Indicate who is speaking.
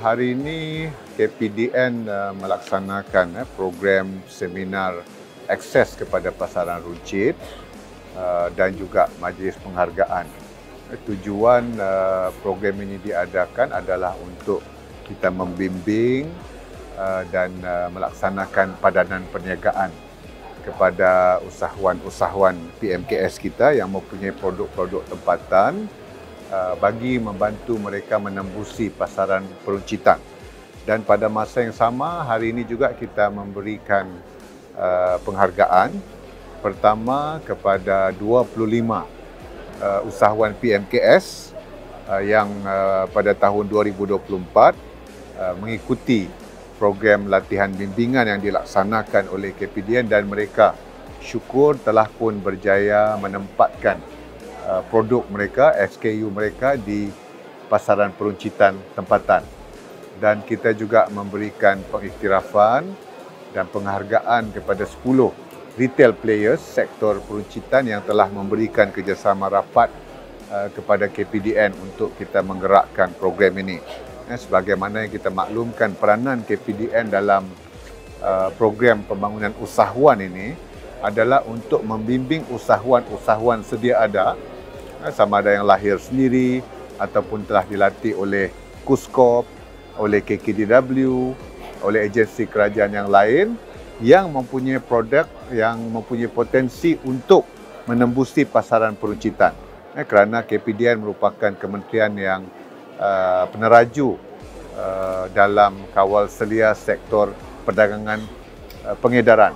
Speaker 1: Hari ini KPDN melaksanakan program seminar akses kepada pasaran runcit dan juga majlis penghargaan. Tujuan program ini diadakan adalah untuk kita membimbing dan melaksanakan padanan perniagaan kepada usahawan-usahawan PMKS kita yang mempunyai produk-produk tempatan bagi membantu mereka menembusi pasaran peruncitan. Dan pada masa yang sama, hari ini juga kita memberikan penghargaan pertama kepada 25 usahawan PMKS yang pada tahun 2024 mengikuti program latihan bimbingan yang dilaksanakan oleh KPDN, dan mereka syukur telah pun berjaya menempatkan produk mereka, SKU mereka di pasaran peruncitan tempatan. Dan kita juga memberikan pengiktirafan dan penghargaan kepada 10 retail players sektor peruncitan yang telah memberikan kerjasama rapat kepada KPDN untuk kita menggerakkan program ini. Sebagaimana yang kita maklumkan, peranan KPDN dalam program pembangunan usahawan ini adalah untuk membimbing usahawan-usahawan sedia ada, sama ada yang lahir sendiri ataupun telah dilatih oleh KUSKOP, oleh KKDW, oleh agensi kerajaan yang lain yang mempunyai produk yang mempunyai potensi untuk menembusi pasaran peruncitan. Kerana KPDN merupakan kementerian yang peneraju dalam kawal selia sektor perdagangan pengedaran.